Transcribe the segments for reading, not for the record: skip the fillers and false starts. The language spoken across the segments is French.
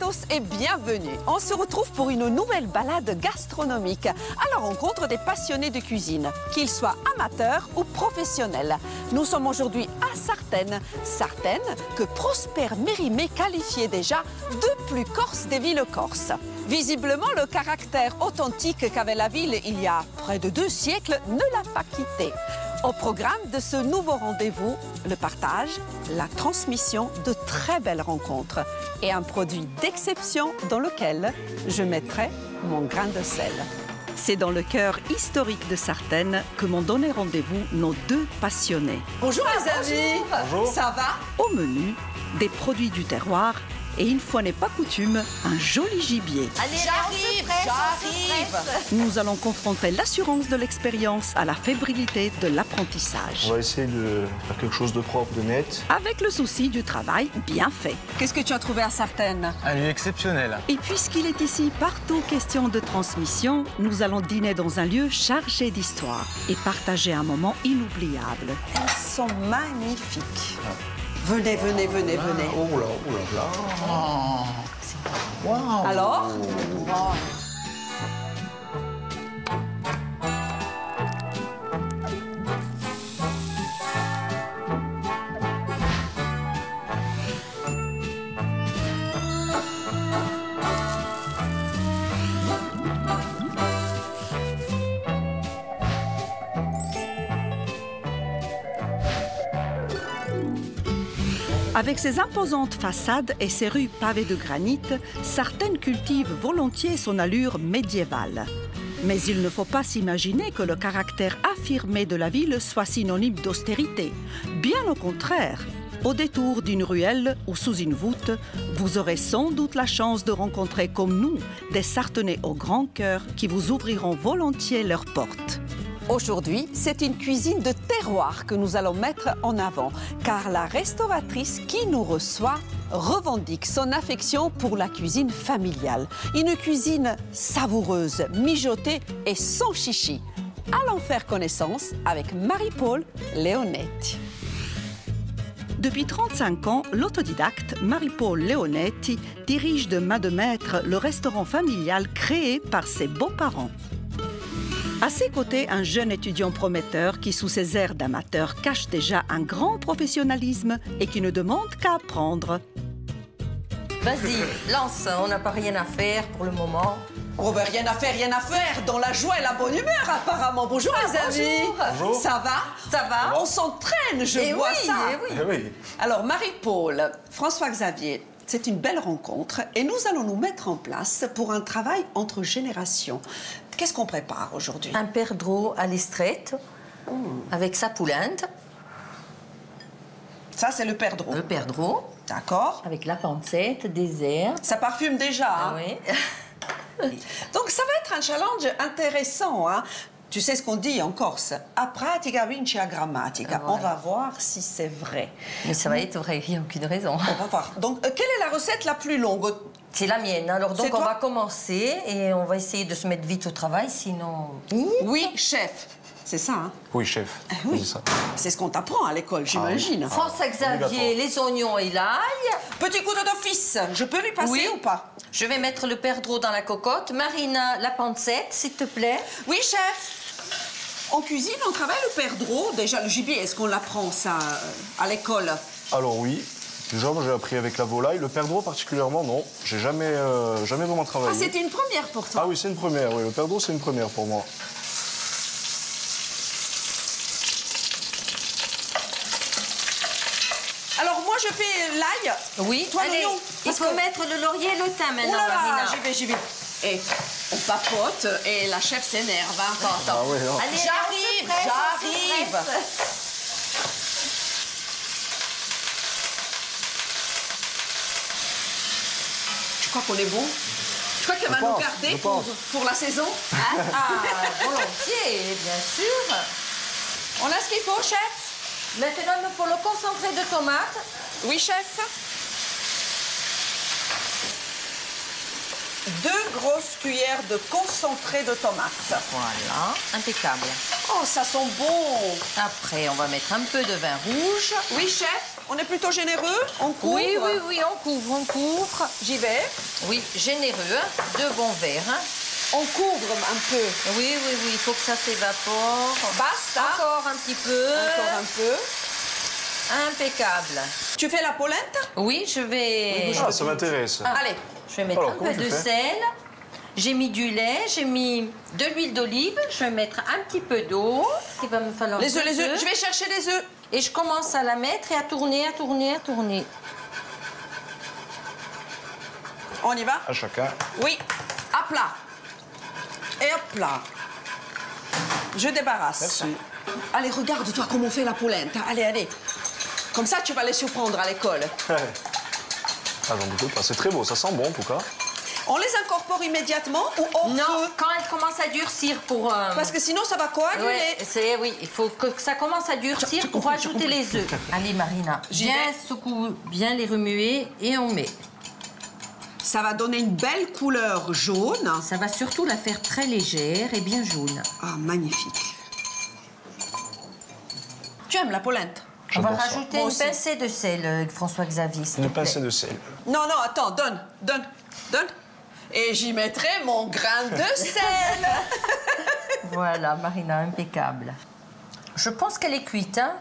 tous et bienvenue. On se retrouve pour une nouvelle balade gastronomique à la rencontre des passionnés de cuisine, qu'ils soient amateurs ou professionnels. Nous sommes aujourd'hui à Sartène. Sartène que Prosper Mérimée qualifiait déjà de plus corse des villes corses. Visiblement, le caractère authentique qu'avait la ville il y a près de 2 siècles ne l'a pas quitté. Au programme de ce nouveau rendez-vous, le partage, la transmission de très belles rencontres et un produit d'exception dans lequel je mettrai mon grain de sel. C'est dans le cœur historique de Sartène que m'ont donné rendez-vous nos 2 passionnés. Bonjour les amis. Bonjour. Ça va? Au menu, des produits du terroir et une fois n'est pas coutume, un joli gibier. Allez, j'arrive. Nous allons confronter l'assurance de l'expérience à la fébrilité de l'apprentissage. On va essayer de faire quelque chose de propre, de net. Avec le souci du travail bien fait. Qu'est-ce que tu as trouvé à Sartène? Un lieu exceptionnel. Et puisqu'il est ici partout question de transmission, nous allons dîner dans un lieu chargé d'histoire et partager un moment inoubliable. Elles sont magnifiques. Venez, venez, venez, venez. Oh là, oh là là. Wow. Alors? Avec ses imposantes façades et ses rues pavées de granit, Sartène cultive volontiers son allure médiévale. Mais il ne faut pas s'imaginer que le caractère affirmé de la ville soit synonyme d'austérité. Bien au contraire. Au détour d'une ruelle ou sous une voûte, vous aurez sans doute la chance de rencontrer comme nous des Sartenais au grand cœur qui vous ouvriront volontiers leurs portes. Aujourd'hui, c'est une cuisine de terroir que nous allons mettre en avant, car la restauratrice qui nous reçoit revendique son affection pour la cuisine familiale. Une cuisine savoureuse, mijotée et sans chichi. Allons faire connaissance avec Marie-Paul Leonetti. Depuis 35 ans, l'autodidacte Marie-Paul Leonetti dirige de main de maître le restaurant familial créé par ses beaux-parents. À ses côtés, un jeune étudiant prometteur qui, sous ses airs d'amateur, cache déjà un grand professionnalisme et qui ne demande qu'à apprendre. Vas-y, lance, on n'a pas rien à faire pour le moment. Oh ben rien à faire, dans la joie et la bonne humeur apparemment. Bonjour les amis. Bonjour. Ça va? Ça va? On s'entraîne, je Eh vois oui, ça. eh oui. Eh oui. Alors Marie-Paul, François-Xavier, c'est une belle rencontre et nous allons nous mettre en place pour un travail entre générations. Qu'est-ce qu'on prépare aujourd'hui? Un perdreau à l'estrette, avec sa poulinde. Ça, c'est le perdreau. Le perdreau, D'accord. avec la pancette, des herbes. Ça parfume déjà. Ah Hein? oui. Donc, ça va être un challenge intéressant. Hein? Tu sais ce qu'on dit en Corse? A pratica vince a grammatica. Voilà. On va voir si c'est vrai. Mais ça va être vrai, il n'y a aucune raison. On va voir. Donc, quelle est la recette la plus longue? C'est la mienne. Alors C'est donc on toi? va commencer et on va essayer de se mettre vite au travail, sinon... Oui, chef. C'est ça, hein? Oui, chef. Oui. C'est ça. C'est ce qu'on t'apprend à l'école, j'imagine. François-Xavier, les oignons et l'ail. Petit couteau d'office, je peux lui passer Oui. ou pas? Je vais mettre le perdreau dans la cocotte. Marina, la pancette, s'il te plaît. Oui, chef. En cuisine, on travaille le perdreau. Déjà, le gibier, est-ce qu'on l'apprend, ça, à l'école? Alors oui, déjà moi j'ai appris avec la volaille. Le perdreau particulièrement, non. J'ai jamais vraiment Ah, travaillé. c'était une première pour toi. Ah oui, c'est une première. Oui, le perdreau, c'est une première pour moi. Alors, moi, je fais l'ail. Oui, Toi, allez, l'oignon. il faut mettre le laurier et le thym Oh maintenant, là là, Marina. j'y vais. Et on papote et la chef s'énerve. Hein. Attends. Ah oui, non. Allez, J'arrive, on se j'arrive. presse. Tu crois qu'on est bon? Tu crois qu'elle va nous pense, garder je pense. pour la saison? Ah, volontiers, bien sûr. On a ce qu'il faut, chef? Maintenant, il nous faut le concentré de tomate. Oui, chef. 2 grosses cuillères de concentré de tomate. Voilà, impeccable. Oh, ça sent bon. Après, on va mettre un peu de vin rouge. Oui, chef, on est plutôt généreux. On couvre. Oui, oui, oui, on couvre, on couvre. J'y vais. Oui, généreux, hein. 2 bons verres. Hein. On couvre un peu. Oui, oui, oui, il faut que ça s'évapore. Basta. Encore un petit peu. Encore un peu. Impeccable. Tu fais la polenta? Oui, je vais... Ah, ça m'intéresse. Allez. Je vais mettre Alors, un comment peu tu de fais sel. J'ai mis du lait, j'ai mis de l'huile d'olive. Je vais mettre un petit peu d'eau. Il va me falloir Les œufs, deux les œufs. Je vais chercher les œufs. Et je commence à la mettre et à tourner, à tourner, à tourner. On y va? À chacun. Oui. À plat. Et hop là. Je débarrasse. Merci. Allez, regarde-toi comment on fait la polenta. Allez, allez. Comme ça, tu vas les surprendre à l'école. Ah, j'en doute pas. C'est très beau, ça sent bon en tout cas. On les incorpore immédiatement ou hors Non, feu? quand elle commence à durcir pour... Parce que sinon, ça va coaguler. Ouais, oui, il faut que ça commence à durcir pour rajouter les œufs. Allez, Marina, bien secoue, bien les remuer et on met. Ça va donner une belle couleur jaune. Ça va surtout la faire très légère et bien jaune. Ah, magnifique. Tu aimes la polenta? On va J'adore ça. rajouter Moi une aussi. pincée de sel, François-Xavier, s'il Une te plaît. pincée de sel. Non, non, attends, donne, donne, donne. Et j'y mettrai mon grain de sel. Voilà, Marina, impeccable. Je pense qu'elle est cuite, hein?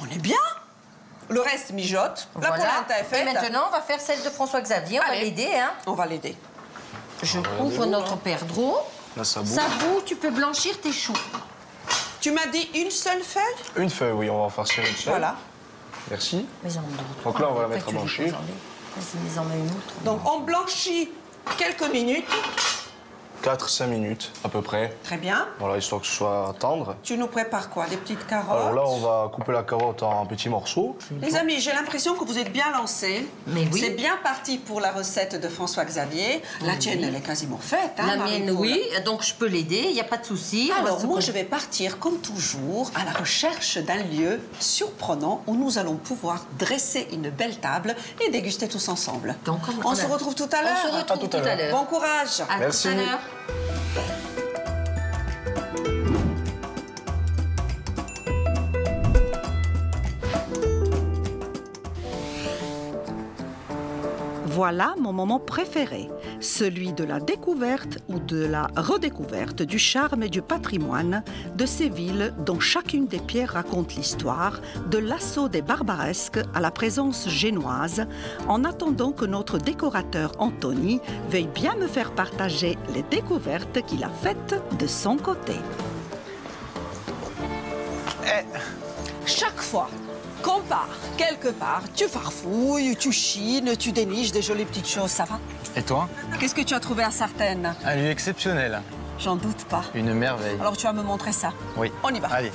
On est bien. Le reste mijote. La Voilà. polenta est faite. Et maintenant, on va faire celle de François-Xavier. On va Allez. l'aider, hein? On va l'aider. Je couvre notre perdreau. Là, ça boue. Ça bout, tu peux blanchir tes choux. Tu m'as dit une seule feuille? Une feuille, oui, on va en farcir une seule. Voilà. Merci. Mais j'en ai d'autres. Donc là, on va la Après, mettre à tu les blanchir. poses en l'air. Vas-y, mets-en une autre. Donc, on blanchit quelques minutes. 4-5 minutes à peu près. Très bien. Voilà, histoire que ce soit tendre. Tu nous prépares quoi? Des petites carottes? Alors là, on va couper la carotte en petits morceaux. Les amis, j'ai l'impression que vous êtes bien lancés. Mais oui. C'est bien parti pour la recette de François-Xavier. La tienne, elle est quasiment faite, hein, La mienne, Marie-Paul? oui. Donc, je peux l'aider. Il n'y a pas de souci. On va Alors, se moi, con- je vais partir, comme toujours, à la recherche d'un lieu surprenant où nous allons pouvoir dresser une belle table et déguster tous ensemble. Donc, on se retrouve tout à l'heure. On se retrouve tout à l'heure. Bon courage. À Merci. tout à l'heure. Voilà mon moment préféré, celui de la découverte ou de la redécouverte du charme et du patrimoine de ces villes dont chacune des pierres raconte l'histoire, de l'assaut des barbaresques à la présence génoise, en attendant que notre décorateur Anthony veuille bien me faire partager les découvertes qu'il a faites de son côté. Chaque fois qu'on part quelque part, tu farfouilles, tu chines, tu déniches des jolies petites choses, ça va? Et toi? Qu'est-ce que tu as trouvé à Sartène? Un lieu exceptionnel. J'en doute pas. Une merveille. Alors tu vas me montrer ça. Oui. On y va. Allez.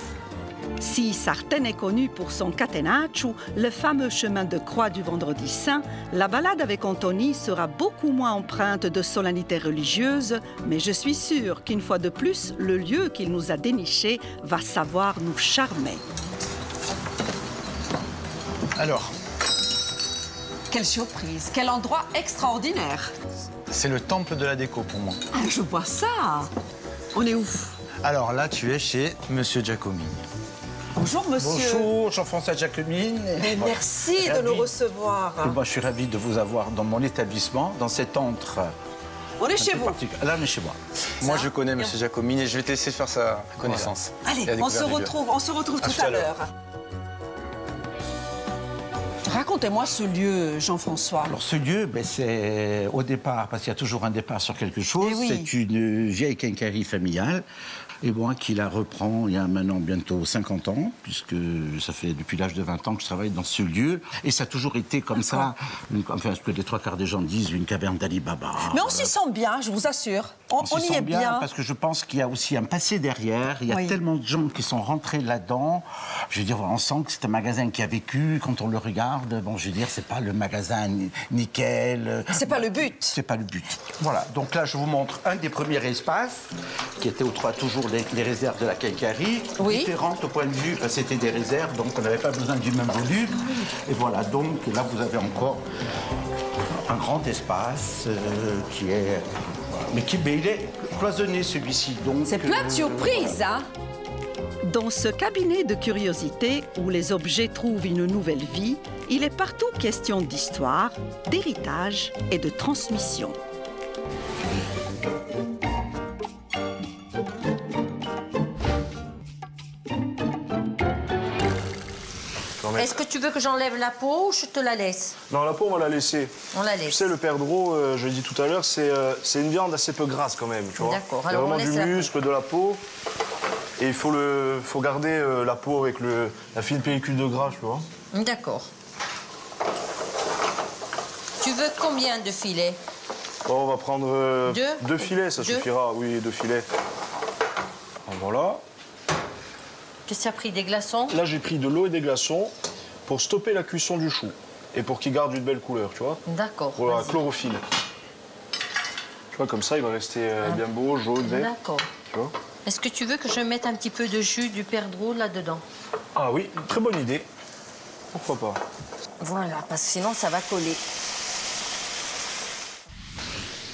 Si Sartène est connue pour son catenaccio, le fameux chemin de croix du Vendredi Saint, la balade avec Anthony sera beaucoup moins empreinte de solennité religieuse, mais je suis sûre qu'une fois de plus, le lieu qu'il nous a déniché va savoir nous charmer. Alors, Quelle surprise, quel endroit extraordinaire. c'est le temple de la déco pour moi. Ah, je vois ça. On est où? Alors là, tu es chez Monsieur Giacomini. Bonjour, monsieur. Bonjour, Jean-François Jacquemine. Et merci de nous recevoir. Et moi, je suis ravi de vous avoir dans mon établissement, dans cet antre. On est un chez peu vous. particulier. Là, on est chez moi. Moi, je connais Monsieur Giacomini et je vais te laisser faire sa connaissance. Allez, Et la on se découverte du lieu. retrouve tout à l'heure. Racontez-moi ce lieu, Jean-François. Alors, ce lieu, c'est au départ, parce qu'il y a toujours un départ sur quelque chose, Eh oui. c'est une vieille quincaillerie familiale. Et moi qui la reprends il y a maintenant bientôt 50 ans, puisque ça fait depuis l'âge de 20 ans que je travaille dans ce lieu. Et ça a toujours été comme ça, enfin ce que les trois quarts des gens disent, une caverne d'Ali Baba. Mais on s'y sent bien, je vous assure. On s'y y sent est bien. parce que je pense qu'il y a aussi un passé derrière. Il y a Oui. tellement de gens qui sont rentrés là-dedans. Je veux dire, on sent que c'est un magasin qui a vécu. Quand on le regarde, bon, je veux dire, c'est pas le magasin nickel. C'est pas le but. C'est pas le but. Voilà. Donc là, je vous montre un des premiers espaces qui était toujours les réserves de la quincaillerie. Oui. Différentes au point de vue, parce que c'était des réserves, donc on n'avait pas besoin du même volume. Et voilà. Donc là, vous avez encore un grand espace qui est. Mais il est cloisonné celui-ci. Donc C'est plein de surprises, hein. Dans ce cabinet de curiosités où les objets trouvent une nouvelle vie, il est partout question d'histoire, d'héritage et de transmission. Est-ce que tu veux que j'enlève la peau ou je te la laisse? Non, la peau, on va la laisser. On la laisse. Tu sais, le perdreau, je l'ai dit tout à l'heure, c'est une viande assez peu grasse quand même, tu vois. D'accord. Il y a Alors, on vraiment du laisse la muscle, de la peau. Et il faut garder la peau avec la fine pellicule de gras, tu vois. D'accord. Tu veux combien de filets? Bon, on va prendre Deux. 2 filets, ça Deux. suffira. Oui, 2 filets. Voilà. Qu'est-ce que tu as pris? Des glaçons? Là, j'ai pris de l'eau et des glaçons pour stopper la cuisson du chou. Et pour qu'il garde une belle couleur, tu vois. D'accord. Pour la vas-y. chlorophylle. Tu vois, comme ça, il va rester bien beau, jaune, vert. D'accord. Tu vois. Est-ce que tu veux que je mette un petit peu de jus du perdreau là-dedans? Ah oui, très bonne idée. Pourquoi pas. Voilà, parce que sinon ça va coller.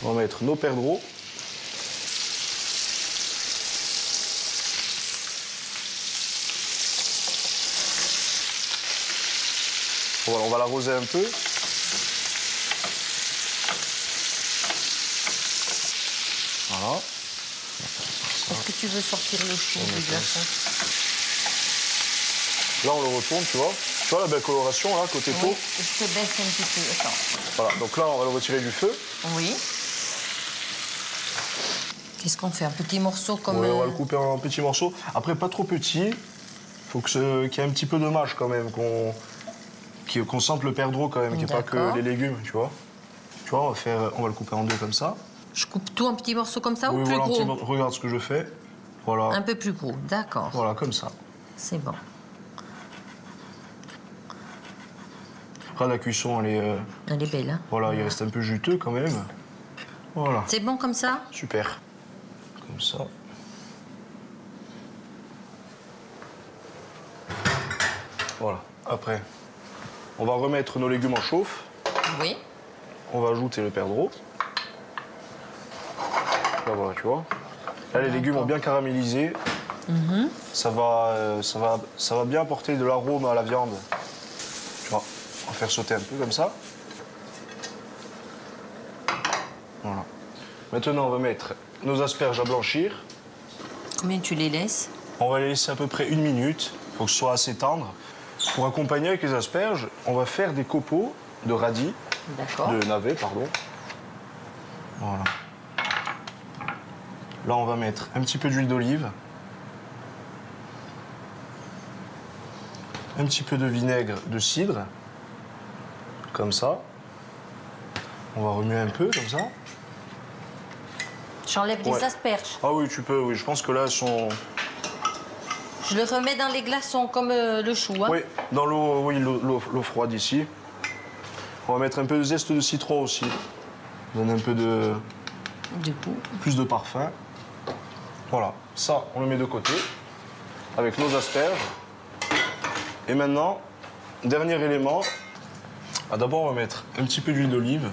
On va mettre nos perdreaux. Voilà, on va l'arroser un peu. Voilà. Est-ce que tu veux sortir le chou du glaçon? Là, on le retourne, tu vois. Tu vois la belle coloration, là, côté peau? Oui, je te baisse un petit peu. Attends. Voilà, donc là, on va le retirer du feu. Oui. Qu'est-ce qu'on fait? Un petit morceau comme... Ouais, on va le couper en petits morceaux. Après, pas trop petit. Il faut qu'il y ait un petit peu de mâche, quand même, qu'on sente le perdreau, quand même, qu'il n'y ait pas que les légumes, tu vois. Tu vois, on va le couper en deux, comme ça. Je coupe tout en petits morceaux comme ça Oui, ou plus voilà, gros? regarde ce que je fais. Voilà. Un peu plus gros, d'accord. Voilà, comme ça. C'est bon. Après, la cuisson, Elle est belle, hein? voilà, il reste un peu juteux, quand même. Voilà. C'est bon comme ça? Super. Comme ça. Voilà. Après, on va remettre nos légumes en chauffe. Oui. On va ajouter le perdreau. Là, voilà, tu vois. Là, les légumes ont bien caramélisé. Ça va bien apporter de l'arôme à la viande. Tu vois, on va faire sauter un peu comme ça. Voilà. Maintenant, on va mettre nos asperges à blanchir. Combien tu les laisses? On va les laisser à peu près 1 minute. Il faut que ce soit assez tendre. Pour accompagner avec les asperges, on va faire des copeaux de radis, D'accord. de navets, pardon. Voilà. Là, on va mettre un petit peu d'huile d'olive. Un petit peu de vinaigre de cidre. Comme ça. On va remuer un peu, comme ça. J'enlève les Ouais. asperges. Ah oui, tu peux, oui. Je pense que là, elles sont... Je le remets dans les glaçons comme le chou, hein? Oui, dans l'eau, oui, l'eau froide ici. On va mettre un peu de zeste de citron aussi. Donne un peu de... Du coup. plus de parfum. Voilà, ça, on le met de côté, avec nos asperges. Et maintenant, dernier élément, d'abord, on va mettre un petit peu d'huile d'olive.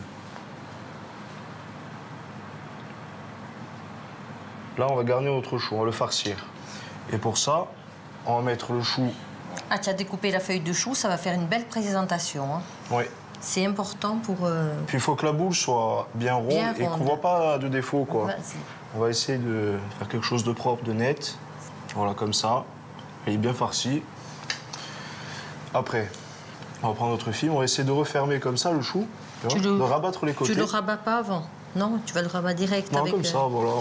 Là, on va garnir notre chou, on va le farcir. Et pour ça, on va mettre le chou. Ah, tu as découpé la feuille de chou, ça va faire une belle présentation, hein? Oui. C'est important pour... Puis il faut que la boule soit bien ronde Bien et qu'on ronde. ne voit pas de défaut, quoi. Vas-y. On va essayer de faire quelque chose de propre, de net. Voilà, comme ça. Elle est bien farcie. Après, on va prendre notre film, on va essayer de refermer comme ça le chou. Tu vois, de rabattre les côtés. Tu le rabats pas avant? Non, tu vas le rabattre direct Non, avec... comme ça, voilà.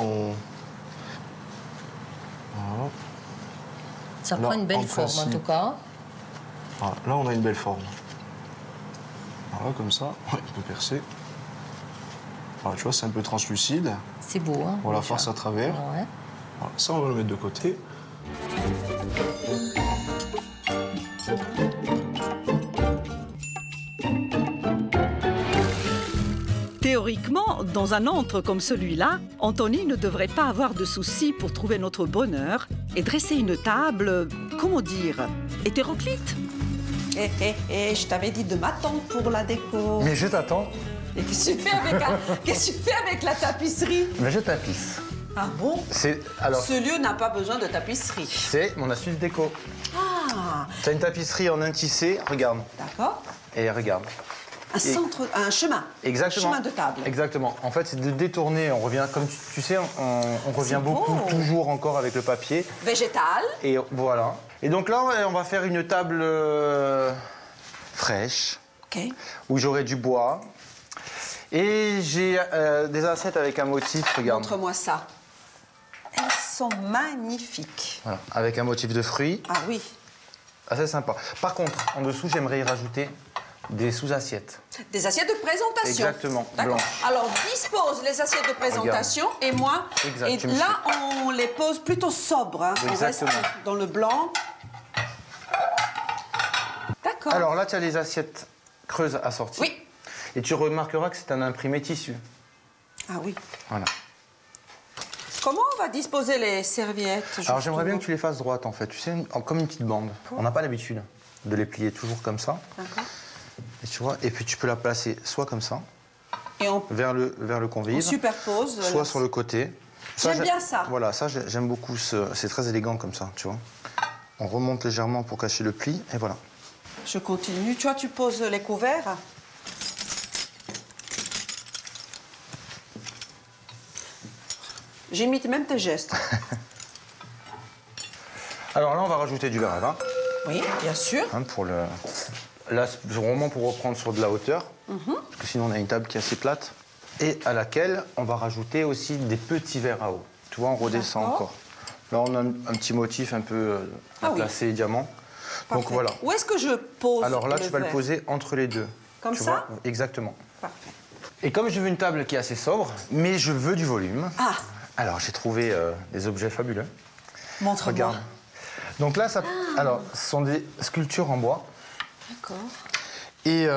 Voilà. Ça Là, prend une belle en forme, en principe. tout cas. Voilà, là, on a une belle forme. Voilà, comme ça. Ouais, on peut percer. Voilà, tu vois, c'est un peu translucide. C'est beau, hein? On la déjà. force à travers. Ouais. Voilà, ça, on va le mettre de côté. Théoriquement, dans un antre comme celui-là, Anthony ne devrait pas avoir de soucis pour trouver notre bonheur et dresser une table, comment dire, hétéroclite. Je t'avais dit de m'attendre pour la déco. Mais je t'attends. Et qu'est-ce que tu fais avec la tapisserie? Mais je tapisse. Ah bon? Alors, Ce lieu n'a pas besoin de tapisserie. c'est mon astuce déco. Ah, Tu as une tapisserie en un tissé, regarde. d'accord. Et regarde. Un chemin. Exactement. Chemin de table. Exactement. En fait, c'est de détourner. On revient, comme tu sais, on revient beaucoup, beau. toujours encore avec le papier. Végétal. Et voilà. Et donc là, on va faire une table fraîche, OK. où j'aurai du bois. Et j'ai des assiettes avec un motif, regarde. Montre-moi ça. Elles sont magnifiques. Voilà, avec un motif de fruits. Ah oui. Assez sympa. Par contre, en dessous, j'aimerais y rajouter des sous-assiettes. Des assiettes de présentation. Exactement, D'accord. blanches. Alors, dispose les assiettes de présentation et moi. Exact, Et tu me là, on les pose plutôt sobres. Hein. On reste Exactement. dans le blanc. D'accord. Alors là, tu as les assiettes creuses assorties. Oui. Et tu remarqueras que c'est un imprimé tissu. Ah oui. Voilà. Comment on va disposer les serviettes? Alors j'aimerais bien justement que tu les fasses droites en fait, tu sais, comme une petite bande. On n'a pas l'habitude de les plier toujours comme ça. D'accord. Et tu vois, et puis tu peux la placer soit comme ça, Et on vers le convive, superpose. soit sur le côté. Ça, J'aime bien ça. Voilà, ça j'aime beaucoup, c'est très élégant comme ça, tu vois. On remonte légèrement pour cacher le pli, et voilà. Je continue. Tu vois, tu poses les couverts. J'imite même tes gestes. Alors là, on va rajouter du verre à vin, Oui, bien sûr. hein, pour le... Là, c'est vraiment pour reprendre sur de la hauteur, parce que sinon on a une table qui est assez plate, et à laquelle on va rajouter aussi des petits verres à eau. Tu vois, on redescend D'accord. encore. Là, on a un petit motif un peu Ah oui. placé diamant. Donc Parfait. voilà. Où est-ce que je pose Alors là, tu vas le verre? poser entre les deux. Comme tu ça vois Exactement. Parfait. Et comme je veux une table qui est assez sobre, mais je veux du volume, Ah, alors j'ai trouvé des objets fabuleux. montre-moi. Regarde. Donc là, alors, ce sont des sculptures en bois. D'accord. Et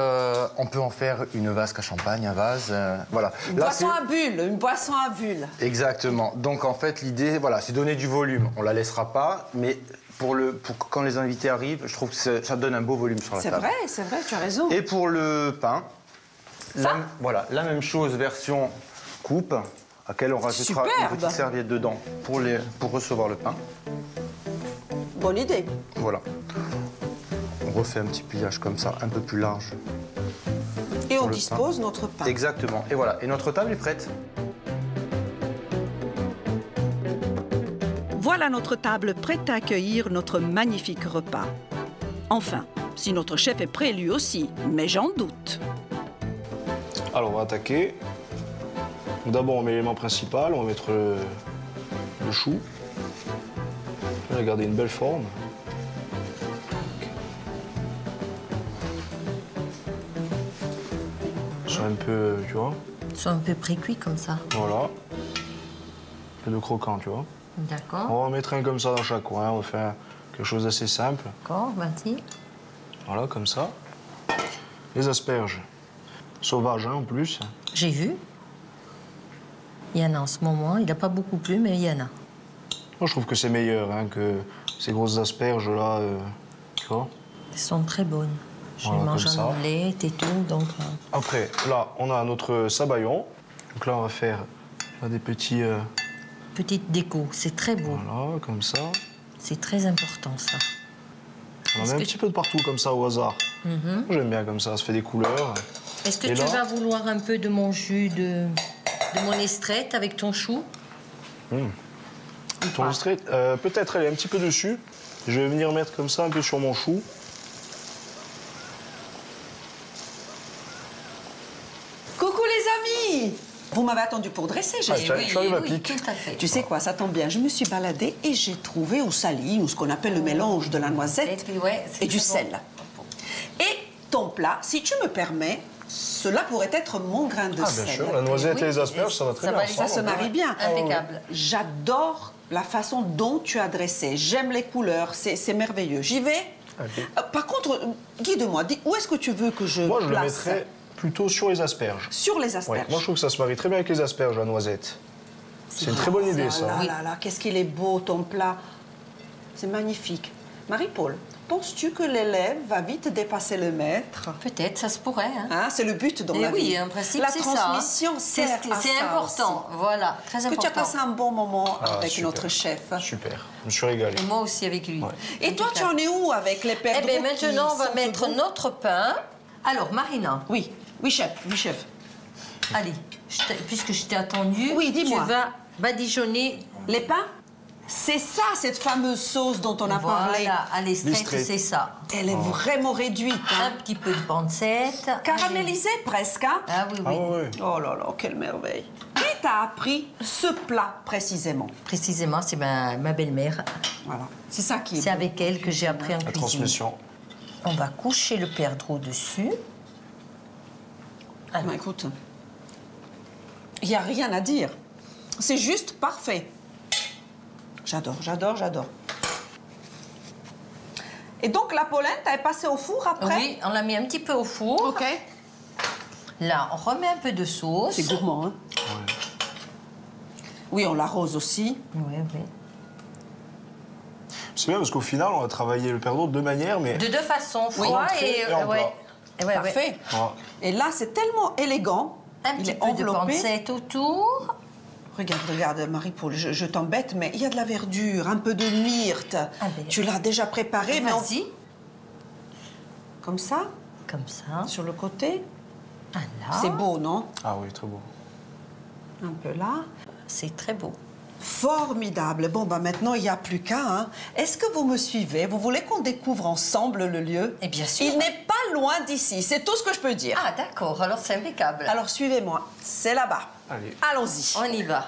on peut en faire une vasque à champagne, un vase, voilà. Une Là, boisson à bulles, une boisson à bulles. Exactement. Donc en fait, l'idée, voilà, c'est donner du volume. On la laissera pas, mais pour quand les invités arrivent, je trouve que ça donne un beau volume sur la table. C'est vrai, tu as raison. Et pour le pain, voilà, la même chose, version coupe, à laquelle on rajoutera une Superbe. petite serviette dedans pour recevoir le pain. Bonne idée. Voilà. On refait un petit pliage comme ça, un peu plus large. Et on Pour le dispose notre pain. Exactement. Et voilà. Et notre table est prête. Voilà notre table prête à accueillir notre magnifique repas. Enfin, si notre chef est prêt lui aussi, mais j'en doute. Alors, on va attaquer. D'abord, on met l'élément principal, on va mettre le chou. On va garder une belle forme. Sur un peu, tu vois. Ils sont un peu pré-cuits comme ça. Voilà. Un peu de croquant, tu vois. D'accord. On va en mettre un comme ça dans chaque coin. On va faire quelque chose d'assez simple. D'accord, vas-y. Voilà, comme ça. Les asperges. Sauvages, hein, en plus. J'ai vu. Il y en a en ce moment. Il n'a pas beaucoup plu, mais il y en a. Moi, je trouve que c'est meilleur hein, que ces grosses asperges-là, tu vois. Elles sont très bonnes. Je Voilà, les mange comme ça. en omelette et tout, donc... Après, là, on a notre sabayon. Donc là, on va faire des petits... Petite déco, c'est très beau. Voilà, comme ça. C'est très important, ça. On en Est-ce met un que petit peu de partout, comme ça, au hasard. Moi, j'aime bien comme ça se fait des couleurs. Est-ce que Et tu là vas vouloir un peu de mon jus de mon estrette avec ton chou? Ton extrait, peut-être elle est un petit peu dessus. Je vais venir mettre comme ça un peu sur mon chou. Coucou les amis! Vous m'avez attendu pour dresser, j'ai Ah, tu arrives à pic. tout à fait. Tu sais quoi, ça tombe bien. Je me suis baladée et j'ai trouvé au saline, ou ce qu'on appelle le mélange de la noisette Ouais, c'est et du très sel. Et ton plat, si tu me permets, cela pourrait être mon grain de Ah, sel. bien sûr, la noisette Oui, et les asperges, ça va très ça bien va, ensemble. Ça se marie bien. Impeccable. J'adore la façon dont tu as dressé. J'aime les couleurs, c'est merveilleux. J'y vais. Ok. Par contre, guide-moi, dis où est-ce que tu veux que je Moi, je le place mettrais plutôt sur les asperges. Sur les Ouais, asperges. moi, je trouve que ça se marie très bien avec les asperges, la noisette. C'est une très bonne idée, Ah ça. là là là, qu'est-ce qu'il est beau ton plat. C'est magnifique. Marie-Paul, penses-tu que l'élève va vite dépasser le maître? Peut-être, ça se pourrait. Hein. Hein, c'est le but dans la vie. Oui, en principe, la c'est ça. transmission sert à C'est ça important, voilà, très aussi. Que important. tu as passé un bon moment avec super. notre chef. Super, je me suis régalé. Et moi aussi avec lui. Ouais. Et toi, tu en es où avec les perdreaux? Eh bien, maintenant, on va qui mettre sentent bon? notre pain. Alors, Marina, Oui, oui, chef, oui, chef. allez, puisque je t'ai attendu, Oui, dis-moi. tu vas badigeonner. Les pains? C'est ça, cette fameuse sauce dont on a parlé. Voilà, à l'estrette, L'estrette. c'est ça. Elle est vraiment réduite. Hein? Un petit peu de pancette. Caramélisée presque. Hein? Ah oui, Ah oui. ouais. Oh là là, quelle merveille. Qui t'a appris ce plat précisément? Précisément, c'est ma belle-mère. Voilà, c'est ça qui est C'est beau. avec elle que j'ai appris en La cuisine. transmission. On va coucher le perdreau dessus. Ah, écoute, il n'y a rien à dire. C'est juste parfait. J'adore, j'adore, j'adore. Et donc, la polenta est passée au four après? Oui, on l'a mis un petit peu au four. OK. Là, on remet un peu de sauce. C'est gourmand, hein? Oui, on l'arrose aussi. Oui, oui. C'est bien parce qu'au final, on a travaillé le perdreau de deux manières, mais De deux façons, Oui, froid entrée et en ouais. plat. Ouais, Parfait. Voilà. Et là, c'est tellement élégant. Un Il petit est peu de enveloppé. pancette autour. Regarde, regarde, Marie-Paul, je t'embête, mais il y a de la verdure, un peu de myrte. Ah ben. Tu l'as déjà préparé, mais Vas-y, comme ça, comme ça. sur le côté. Ah là. C'est beau, non? Ah oui, très beau. Un peu là. C'est très beau. Formidable. Bon, bah maintenant, il n'y a plus qu'à. Hein. Est-ce que vous me suivez? Vous voulez qu'on découvre ensemble le lieu? Et bien sûr. Il n'est pas loin d'ici, c'est tout ce que je peux dire. Ah d'accord, alors c'est impeccable. Alors, suivez-moi. C'est là-bas. Allez. Allons-y. On y va.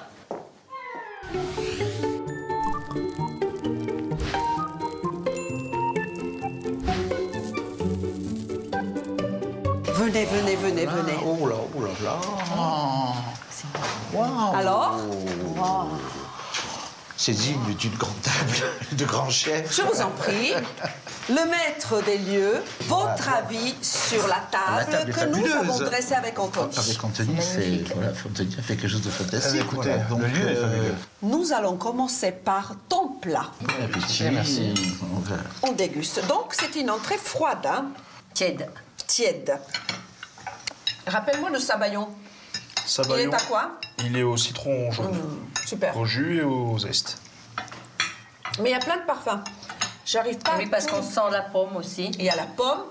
Venez, venez, venez, venez. Oh là, oh là là. Waouh. Alors, C'est digne d'une grande table, de grand chef. je vous en prie, le maître des lieux, votre avis sur la La table table est que nous fabuleuse. avons dressée avec Anthony. Avec Anthony, c'est voilà, Anthony a fait quelque chose de fantastique. Écoutez, voilà. le lieu est fabuleux. Nous allons commencer par ton plat. Bon appétit. Merci. On déguste. Donc, c'est une entrée froide, hein, Tiède. tiède. Rappelle-moi le sabayon. Sabayon. Il est à quoi? Il est au citron jaune, Super. au jus et au zeste. Mais il y a plein de parfums. J'arrive pas. Oui, parce qu'on sent la pomme aussi. Il y a la pomme.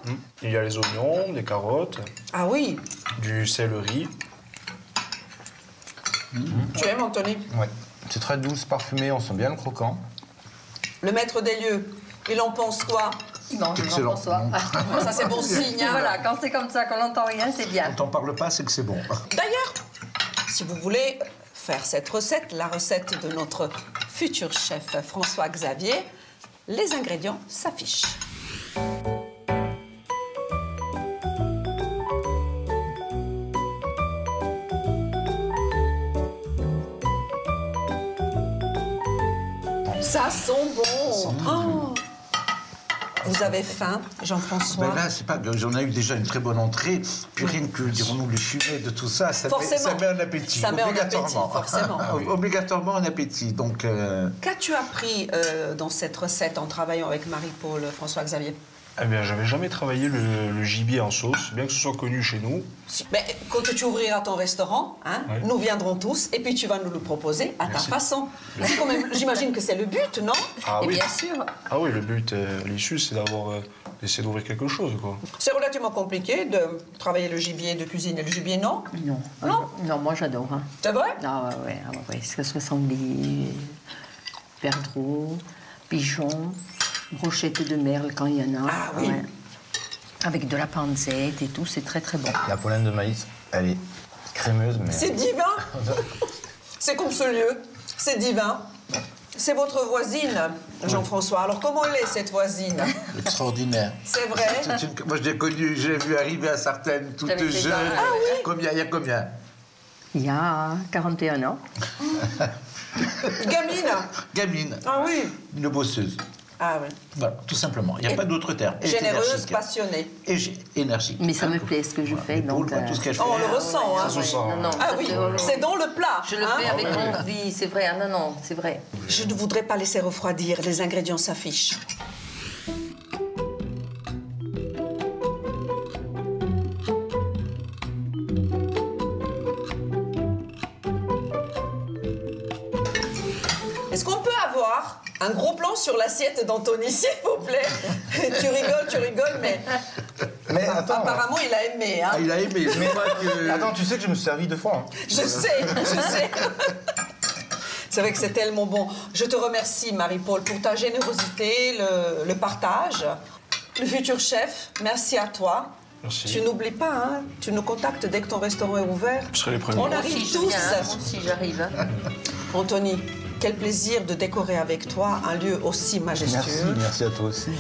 Il y a les oignons, des carottes, Ah oui. du céleri. Tu aimes, Anthony? Ouais. C'est très douce, parfumé, on sent bien le croquant. Le maître des lieux, il en pense quoi? Non, je Excellent. n'en pense pas. Ça, c'est bon signe. Hein. Voilà, quand c'est comme ça, qu'on n'entend rien, c'est bien. Quand on parle pas, c'est que c'est bon. D'ailleurs, si vous voulez faire cette recette, la recette de notre futur chef François Xavier, les ingrédients s'affichent. Ça sent bon. Oh. Vous avez faim, Jean-François? Ben là, c'est pas que j'en ai eu déjà une très bonne entrée, puis rien que, dirons-nous, le fumet de tout ça, ça Forcément. met un appétit. Ça met en appétit, obligatoirement. forcément. Obligatoirement un appétit. Donc, Qu'as-tu appris dans cette recette en travaillant avec Marie-Paul, François Xavier? Eh bien, j'avais jamais travaillé le gibier en sauce, bien que ce soit connu chez nous. Mais quand tu ouvriras ton restaurant, hein, Ouais. nous viendrons tous et puis tu vas nous le proposer à Merci. ta façon. C'est quand même, j'imagine que c'est le but, non? Ah Et oui. bien sûr. Ah oui, le but, l'issue, c'est d'essayer d'ouvrir quelque chose, quoi. C'est relativement compliqué de travailler le gibier, de cuisiner le gibier, non? Non. Non? Non, moi j'adore. Hein. C'est vrai? Ah ouais, que ce soit sanglier, perdreau, pigeon, brochette de merle quand il y en a. Ah oui. Ouais. Avec de la pancette et tout, c'est très très bon. La polenta de maïs, elle est crémeuse, mais... C'est divin! C'est comme ce lieu, c'est divin. C'est votre voisine, Jean-François. Alors comment elle est, cette voisine? extraordinaire. C'est vrai? Moi, je l'ai connue, je l'ai vue arriver à certaines, toute T'avais fait jeune. ça. Ah Combien, il y a combien? Il y a 41 ans. Gamine? Gamine, Ah oui. une bosseuse. Ah oui. Voilà, tout simplement. Il n'y a pas d'autre terme. Elle est Généreuse, énergique. passionnée. Et énergique. Mais ça me plaît ce que je fais, L'épaule, donc... quoi, tout ce qu'elle fait. Oh, on le ressent, hein? Ça se sent. Non, non, Ah ça, oui, c'est- c'est dans le plat. Je le hein. fais avec envie, c'est vrai. Ah non, non, c'est vrai. Je ne voudrais pas laisser refroidir, les ingrédients s'affichent. Un gros plan sur l'assiette d'Anthony, s'il vous plaît. Tu rigoles, mais apparemment, il a aimé. Hein. Ah, il a aimé, je crois que... Attends, tu sais que je me suis servi 2 fois. Hein. Je sais. C'est vrai que c'est tellement bon. Je te remercie, Marie-Paul, pour ta générosité, le partage. Le futur chef, merci à toi. Merci. Tu n'oublies pas, hein, tu nous contactes dès que ton restaurant est ouvert. Je serai les premiers. On arrive Si je tous. viens, hein, moi aussi j'arrive. Hein. Anthony, quel plaisir de décorer avec toi un lieu aussi majestueux. Merci à toi aussi.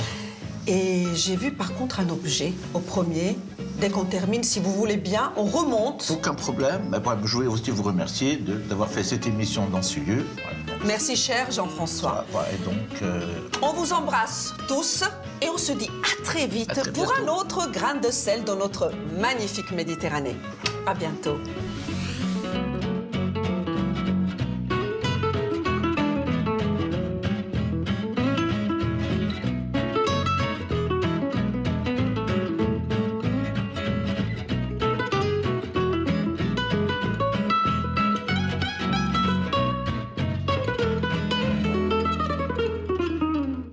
Et j'ai vu par contre un objet au premier. Dès qu'on termine, si vous voulez bien, on remonte. Aucun problème. Mais bon, je voulais aussi vous remercier d'avoir fait cette émission dans ce lieu. Voilà, donc, Merci cher Jean-François. voilà, et donc, On vous embrasse tous et on se dit à très vite À très pour un bientôt. autre grain de sel dans notre magnifique Méditerranée. À bientôt.